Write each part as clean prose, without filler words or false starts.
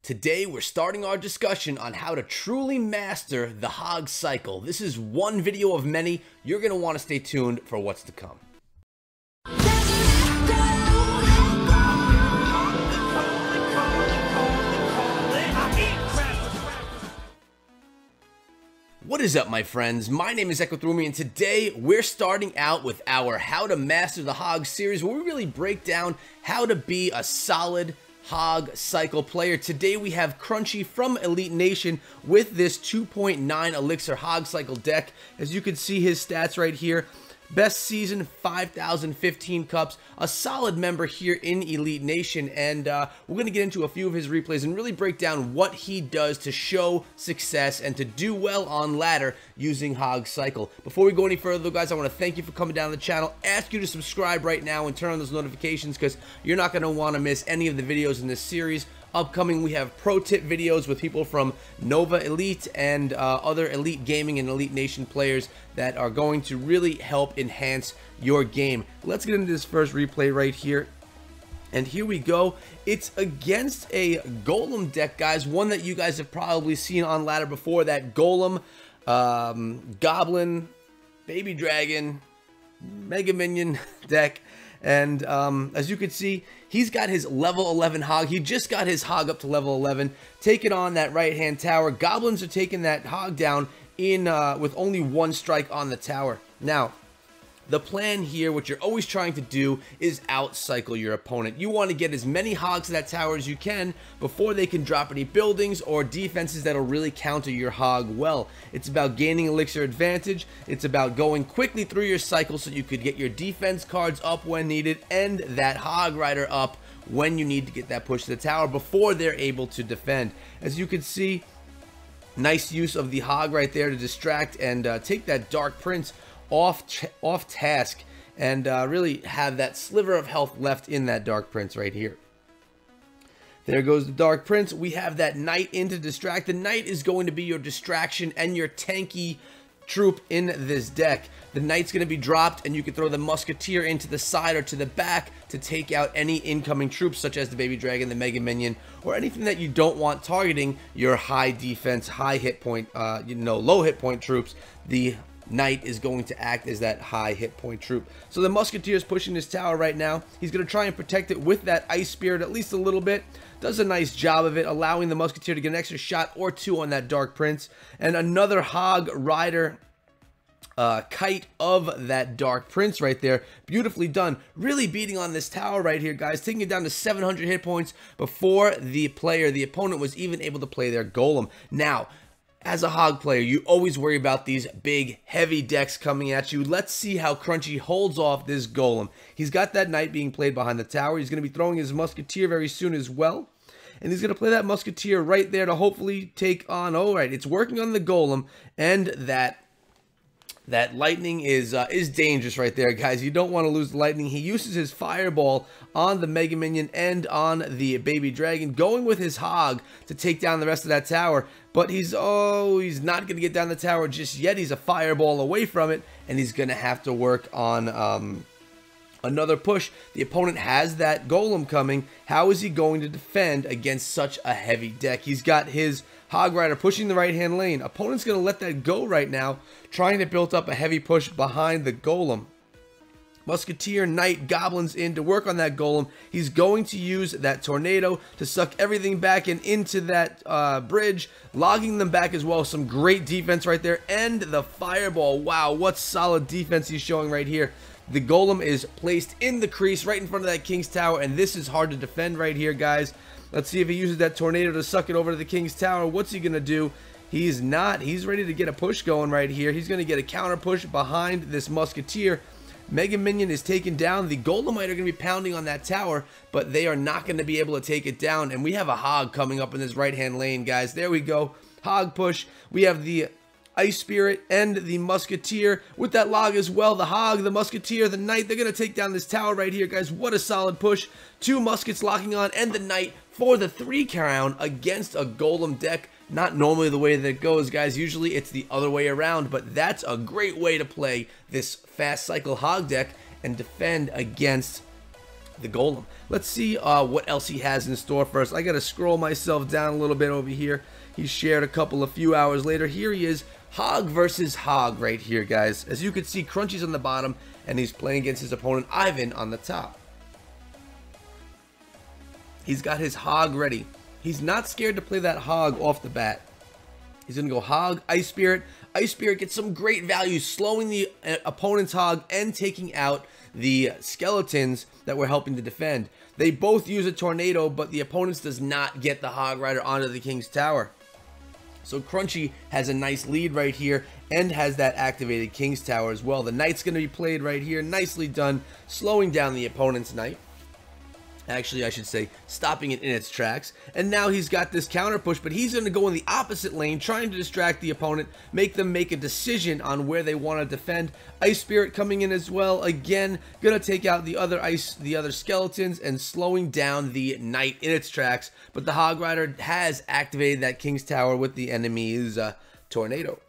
Today we're starting our discussion on how to truly master the Hog Cycle. This is one video of many. You're going to want to stay tuned for what's to come. What is up, my friends? My name is Equithrumi, and today we're starting out with our How to Master the Hog series, where we really break down how to be a solid Hog Cycle player. Today we have Crunchie from Elite Nation with this 2.9 Elixir Hog Cycle deck. As you can see, his stats right here. Best season, 5,015 cups, a solid member here in Elite Nation, and we're going to get into a few of his replays and really break down what he does to show success and to do well on ladder using Hog Cycle. Before we go any further, though, guys, I want to thank you for coming down to the channel, ask you to subscribe right now and turn on those notifications because you're not going to want to miss any of the videos in this series. Upcoming, we have pro tip videos with people from Nova Elite and other Elite Gaming and Elite Nation players that are going to really help enhance your game. Let's get into this first replay right here. And here we go. It's against a Golem deck, guys. One that you guys have probably seen on ladder before. That Golem, Goblin, Baby Dragon, Mega Minion deck. And as you can see, he's got his level 11 Hog. He just got his Hog up to level 11, taking on that right-hand tower. Goblins are taking that Hog down in with only one strike on the tower. Now, the plan here, what you're always trying to do, is out-cycle your opponent. You want to get as many Hogs to that tower as you can before they can drop any buildings or defenses that'll really counter your Hog well. It's about gaining Elixir advantage. It's about going quickly through your cycle so you could get your defense cards up when needed and that Hog Rider up when you need to get that push to the tower before they're able to defend. As you can see, nice use of the Hog right there to distract and take that Dark Prince off task and really have that sliver of health left in that Dark Prince right here. There goes the Dark Prince. We have that Knight in to distract. The Knight is going to be your distraction and your tanky troop in this deck. The Knight's going to be dropped, and you can throw the Musketeer into the side or to the back to take out any incoming troops, such as the Baby Dragon, the Mega Minion, or anything that you don't want targeting your high defense, high hit point, low hit point troops. The Knight is going to act as that high hit point troop. So the Musketeer is pushing this tower right now. He's going to try and protect it with that Ice Spirit at least a little bit. Does a nice job of it, allowing the Musketeer to get an extra shot or two on that Dark Prince. And another Hog Rider kite of that Dark Prince right there. Beautifully done. Really beating on this tower right here, guys. Taking it down to 700 hit points before the opponent was even able to play their Golem. Now, as a Hog player, you always worry about these big, heavy decks coming at you. Let's see how Crunchie holds off this Golem. He's got that Knight being played behind the tower. He's going to be throwing his Musketeer very soon as well. And he's going to play that Musketeer right there to hopefully take on... Alright, it's working on the Golem, and that lightning is dangerous right there, guys. You don't want to lose the lightning. He uses his fireball on the Mega Minion and on the Baby Dragon, going with his Hog to take down the rest of that tower. But he's not going to get down the tower just yet. He's a fireball away from it, and he's going to have to work on another push. The opponent has that Golem coming. How is he going to defend against such a heavy deck? He's got his Hog Rider pushing the right-hand lane. Opponent's going to let that go right now, trying to build up a heavy push behind the Golem. Musketeer, Knight, Goblins in to work on that Golem. He's going to use that Tornado to suck everything back and into that bridge, logging them back as well. Some great defense right there. And the Fireball. Wow, what solid defense he's showing right here. The Golem is placed in the crease right in front of that King's Tower, and this is hard to defend right here, guys. Let's see if he uses that Tornado to suck it over to the King's Tower. What's he going to do? He's not. He's ready to get a push going right here. He's going to get a counter push behind this Musketeer. Mega Minion is taken down. The Golemite are going to be pounding on that tower, but they are not going to be able to take it down. And we have a Hog coming up in this right-hand lane, guys. There we go. Hog push. We have the Ice Spirit and the Musketeer with that log as well. The Hog, the Musketeer, the Knight, they're going to take down this tower right here, guys. What a solid push. Two Muskets locking on and the Knight for the 3 crown against a Golem deck. Not normally the way that it goes, guys. Usually it's the other way around, but that's a great way to play this fast cycle Hog deck and defend against the golem. Let's see what else he has in store first. I gotta scroll myself down a little bit over here. He shared a few hours later. Here he is, Hog versus Hog right here, guys. As you can see, Crunchie's on the bottom, and he's playing against his opponent, Ivan, on the top. He's got his Hog ready. He's not scared to play that Hog off the bat. He's going to go Hog, Ice Spirit. Ice Spirit gets some great value, slowing the opponent's Hog and taking out the skeletons that we're helping to defend. They both use a tornado, but the opponent's does not get the Hog Rider onto the King's Tower. So Crunchie has a nice lead right here and has that activated King's Tower as well. The Knight's going to be played right here. Nicely done, slowing down the opponent's Knight. Actually, I should say, stopping it in its tracks. And now he's got this counter push, but he's going to go in the opposite lane, trying to distract the opponent, make them make a decision on where they want to defend. Ice Spirit coming in as well. Again, going to take out the other skeletons and slowing down the Knight in its tracks. But the Hog Rider has activated that King's Tower with the enemy's tornado.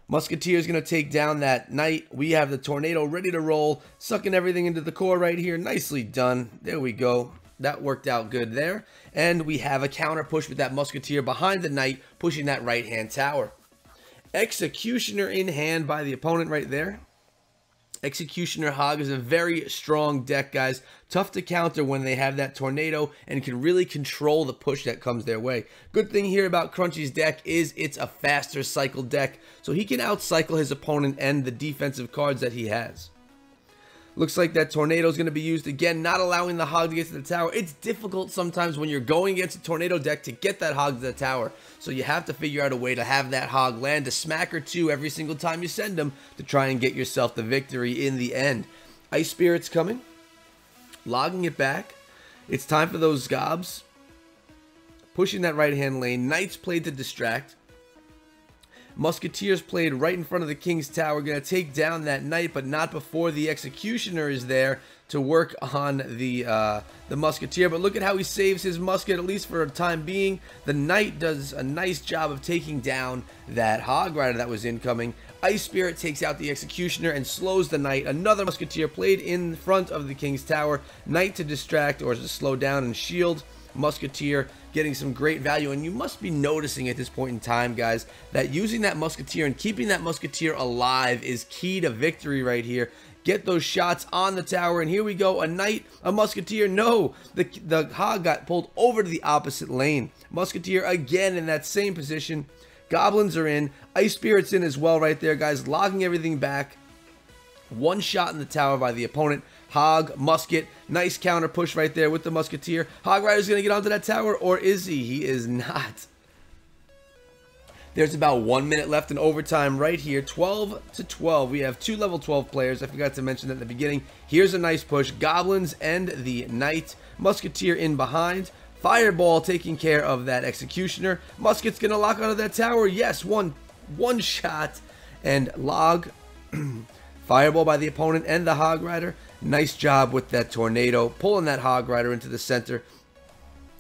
Musketeer is going to take down that Knight. We have the tornado ready to roll, sucking everything into the core right here. Nicely done. There we go. That worked out good there. And we have a counter push with that Musketeer behind the Knight, pushing that right-hand tower. Executioner in hand by the opponent right there. Executioner Hog is a very strong deck, guys. Tough to counter when they have that tornado and can really control the push that comes their way. Good thing here about Crunchie's deck is it's a faster cycle deck, so he can outcycle his opponent and the defensive cards that he has. Looks like that tornado is going to be used again, not allowing the Hog to get to the tower. It's difficult sometimes when you're going against a tornado deck to get that Hog to the tower. So you have to figure out a way to have that Hog land a smack or two every single time you send them to try and get yourself the victory in the end. Ice Spirit's coming, logging it back. It's time for those gobs. Pushing that right-hand lane. Knight's played to distract. Musketeers played right in front of the King's Tower. Going to take down that Knight, but not before the Executioner is there to work on the Musketeer. But look at how he saves his musket, at least for a time being. The Knight does a nice job of taking down that Hog Rider that was incoming. Ice Spirit takes out the Executioner and slows the Knight. Another Musketeer played in front of the King's Tower. Knight to distract or to slow down and shield. Musketeer getting some great value, and you must be noticing at this point in time, guys, that using that Musketeer and keeping that Musketeer alive is key to victory right here. Get those shots on the tower, and here we go. A Knight, a Musketeer. No, the Hog got pulled over to the opposite lane. Musketeer again in that same position. Goblins are in. Ice Spirit's in as well right there, guys, logging everything back. One shot in the tower by the opponent. Hog, Musket, nice counter push right there with the Musketeer. Hog Rider's going to get onto that tower, or is he? He is not. There's about 1 minute left in overtime right here. 12-12. We have two level 12 players. I forgot to mention that in the beginning. Here's a nice push. Goblins and the Knight. Musketeer in behind. Fireball taking care of that Executioner. Musket's going to lock onto that tower. Yes, one shot. And log. Fireball by the opponent and the Hog Rider. Nice job with that tornado, pulling that Hog Rider into the center.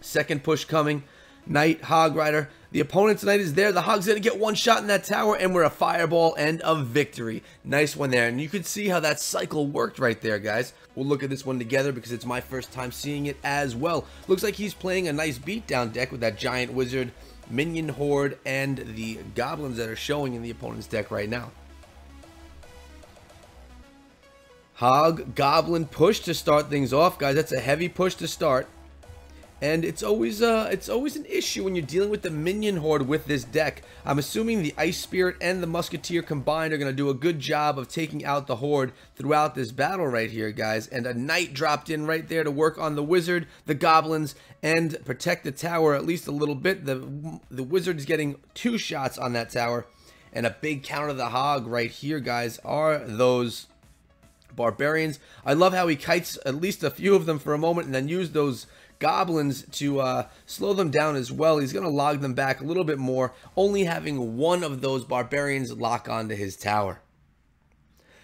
Second push coming. Knight, Hog Rider. The opponent's Knight is there. The Hog's going to get one shot in that tower, and we're a Fireball and a victory. Nice one there, and you can see how that cycle worked right there, guys. We'll look at this one together because it's my first time seeing it as well. Looks like he's playing a nice beatdown deck with that Giant Wizard, Minion Horde, and the Goblins that are showing in the opponent's deck right now. Hog, Goblin push to start things off, guys. That's a heavy push to start. And it's always an issue when you're dealing with the Minion Horde with this deck. I'm assuming the Ice Spirit and the Musketeer combined are going to do a good job of taking out the Horde throughout this battle right here, guys. And a Knight dropped in right there to work on the Wizard, the Goblins, and protect the tower at least a little bit. The Wizard is getting 2 shots on that tower. And a big counter to the Hog right here, guys, are those Barbarians. I love how he kites at least a few of them for a moment and then use those Goblins to slow them down as well. He's going to log them back a little bit more, only having one of those Barbarians lock onto his tower.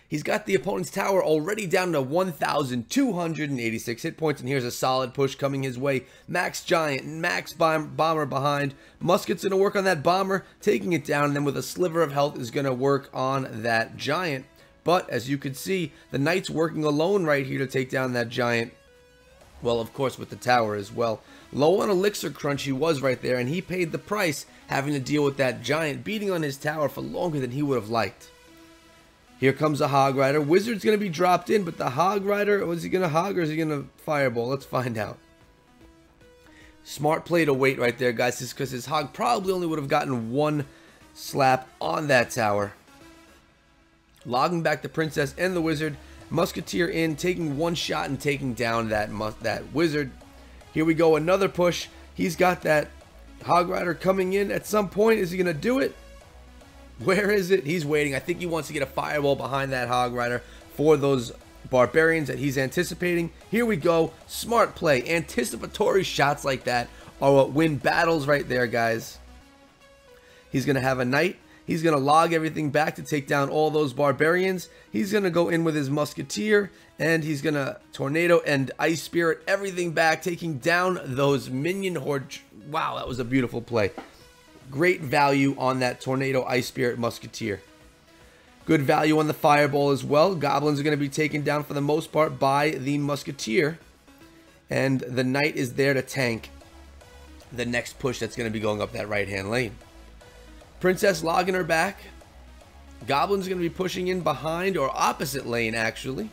He's got the opponent's tower already down to 1,286 hit points, and here's a solid push coming his way. Max Giant, Max Bomber behind. Musket's going to work on that Bomber, taking it down, and then with a sliver of health is going to work on that Giant. But as you can see, the knight's working alone right here to take down that giant. Well, of course, with the tower as well. Low on elixir, Crunchie was right there, and he paid the price having to deal with that giant beating on his tower for longer than he would have liked. Here comes a Hog Rider. Wizard's going to be dropped in, but the Hog Rider, was he going to hog or is he going to fireball? Let's find out. Smart play to wait right there, guys, just because his Hog probably only would have gotten one slap on that tower. Logging back the Princess and the Wizard. Musketeer in, taking one shot and taking down that Wizard. Here we go, another push. He's got that Hog Rider coming in at some point. Is he going to do it? Where is it? He's waiting. I think he wants to get a fireball behind that Hog Rider for those barbarians that he's anticipating. Here we go. Smart play. Anticipatory shots like that are what win battles right there, guys. He's going to have a knight. He's going to log everything back to take down all those barbarians. He's going to go in with his musketeer, and he's going to tornado and ice spirit everything back, taking down those minion horde. Wow, that was a beautiful play. Great value on that tornado ice spirit musketeer. Good value on the fireball as well. Goblins are going to be taken down for the most part by the musketeer, and the knight is there to tank the next push that's going to be going up that right-hand lane. Princess logging her back. Goblins are going to be pushing in behind or opposite lane, actually.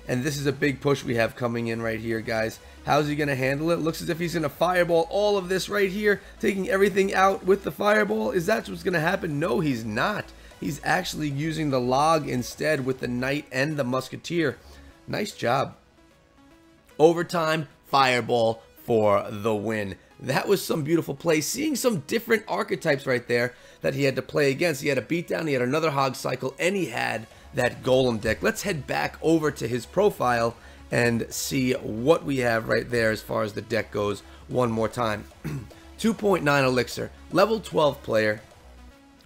And this is a big push we have coming in right here, guys. How's he going to handle it? Looks as if he's going to fireball all of this right here, taking everything out with the fireball. Is that what's going to happen? No, he's not. He's actually using the log instead with the knight and the musketeer. Nice job. Overtime, fireball for the win. That was some beautiful play. Seeing some different archetypes right there that he had to play against. He had a beatdown, he had another Hog Cycle, and he had that Golem deck. Let's head back over to his profile and see what we have right there as far as the deck goes one more time. 2.9 elixir, level 12 player.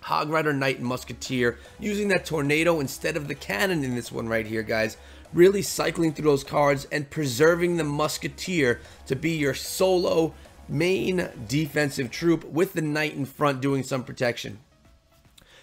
Hog Rider, Knight, and Musketeer, using that Tornado instead of the Cannon in this one right here, guys. Really cycling through those cards and preserving the Musketeer to be your solo main defensive troop with the Knight in front doing some protection.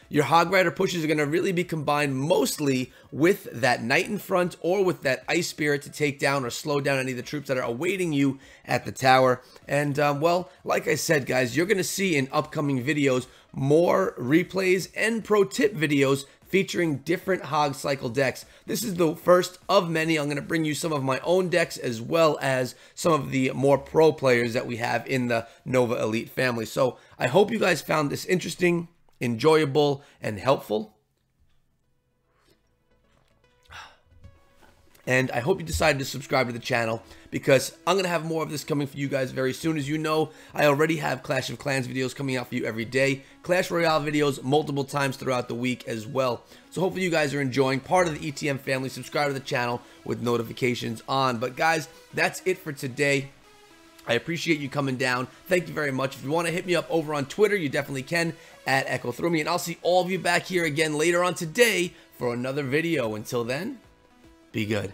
Your Hog Rider pushes are going to really be combined mostly with that Knight in front or with that Ice Spirit to take down or slow down any of the troops that are awaiting you at the tower. And, well, like I said, guys, you're going to see in upcoming videos more replays and pro tip videos featuring different Hog Cycle decks. This is the first of many. I'm going to bring you some of my own decks as well as some of the more pro players that we have in the Nova Elite family. So I hope you guys found this interesting, enjoyable, and helpful. And I hope you decided to subscribe to the channel because I'm going to have more of this coming for you guys very soon. As you know, I already have Clash of Clans videos coming out for you every day. Clash Royale videos multiple times throughout the week as well. So hopefully you guys are enjoying part of the ETM family. Subscribe to the channel with notifications on. But guys, that's it for today. I appreciate you coming down. Thank you very much. If you want to hit me up over on Twitter, you definitely can at Echo Through Me. And I'll see all of you back here again later on today for another video. Until then, be good.